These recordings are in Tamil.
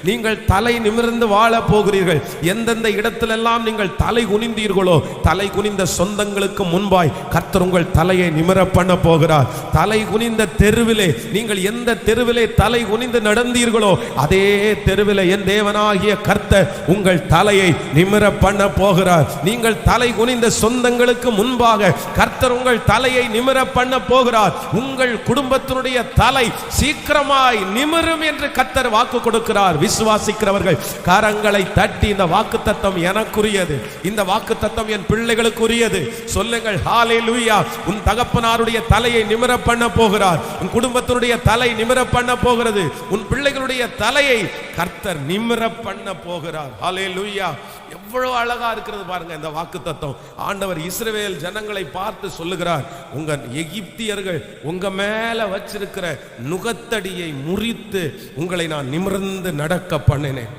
நீங்கள் தலை நிமிர்ந்து வாழ போகிறீர்கள். எந்தெந்த இடத்திலெல்லாம் நீங்கள் தலை குனிந்தீர்களோ, தலை குனிந்த சொந்தங்களுக்கு முன்பாய் கர்த்தர் உங்கள் தலையை நிமிர பண்ண போகிறார். தலை குனிந்த தெருவிலே, நீங்கள் எந்த தெருவிலே தலை குனிந்து நடந்தீர்களோ அதே தெருவிலே என் தேவனாகிய கர்த்தர் உங்கள் தலையை நிமிர பண்ண போகிறார். நீங்கள் தலை குனிந்த சொந்தங்களுக்கு முன்பாக கர்த்தர் உங்கள் தலையை நிமிர பண்ண போகிறார். உங்கள் குடும்பத்தினுடைய தலை சீக்கிரமாய் நிமிரும் என்று கர்த்தர் வாக்கு கொடுக்கிறார். விசுவாசிக்கிறவர்கள் கரங்களை தட்டி, இந்த வாக்குத்தத்தம் எனக்குரியது, இந்த வாக்குத்தத்தம் என் பிள்ளைகளுக்குரியது சொல்லுங்கள். ஹல்லேலூயா. உன் தகப்பனாருடைய தலையை நிமிர பண்ண போகிறார். உன் குடும்பத்தினுடைய தலை நிமிர பண்ண போகிறது. உன் பிள்ளைகளுடைய தலையை கர்த்தர் நிமிர பண்ண போகிறார். ஹல்லேலூயா. எவ்வளவு அழகா இருக்கிறது பாருங்க இந்த வாக்குத்தத்தம். ஆண்டவர் இஸ்ரவேல் ஜனங்களை பார்த்து சொல்லுகிறார், உங்க எகிப்தியர்கள் உங்க மேல வச்சிருக்கிற நுகத்தடியை முறித்து உங்களை நான் நிமிர்ந்து நடக்க பண்ணினேன்.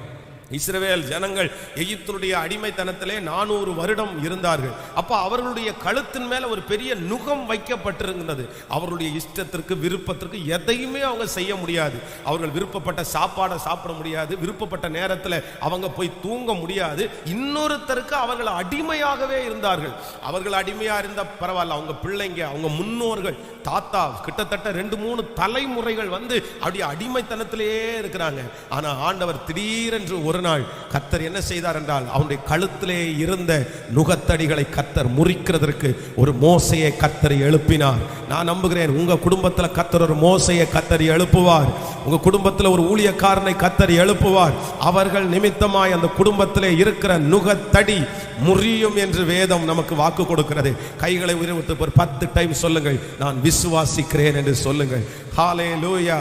இஸ்ரவேல் ஜனங்கள் எகிப்தினுடைய அடிமைத்தனத்திலே 400 வருடம் இருந்தார்கள். அப்ப அவர்களுடைய கழுத்தின் மேல ஒரு பெரிய நுகம் வைக்கப்பட்டிருந்தது. அவர்களுடைய இஷ்டத்திற்கு விருப்பத்திற்கு எதையுமே அவங்க செய்ய முடியாது. அவர்கள் விருப்பப்பட்ட சாப்பாடை சாப்பிட முடியாது, விருப்பப்பட்ட நேரத்தில் அவங்க போய் தூங்க முடியாது. இன்னொருத்தருக்கு அவர்கள் அடிமையாகவே இருந்தார்கள். அவர்கள் அடிமையா இருந்த பரவாயில்ல, அவங்க பிள்ளைங்க, அவங்க முன்னோர்கள், தாத்தா, கிட்டத்தட்ட 2-3 தலைமுறைகள் அப்படி அடிமைத்தனத்திலேயே இருக்கிறாங்க. ஆனா ஆண்டவர் திடீரென்று ஒரு நாள் கர்த்தர் என்ன செய்தார் என்றால், அவனுடைய கழுத்திலே இருந்த நுகத்தடிகளை கர்த்தர் முறிக்கிறதற்கு ஒரு மோசையை கர்த்தர் எழுப்பினார். நான் நம்புகிறேன் உங்க குடும்பத்தில் கர்த்தர் ஒரு மோசையை கர்த்தர் எழுப்புவார். உங்க குடும்பத்தில் ஒரு ஊழியக்காரனை கர்த்தர் எழுப்புவார். அவர்கள் நிமித்தமாய் அந்த குடும்பத்திலே இருக்கிற நுகத்தடி முறியும் என்று வேதம் நமக்கு வாக்கு கொடுக்கிறது. கைகளை உயர்த்தி ஒரு 10 டைம் சொல்லுங்கள், நான் விசுவாசிக்கிறேன் என்று சொல்லுங்கள். ஹல்லேலூயா.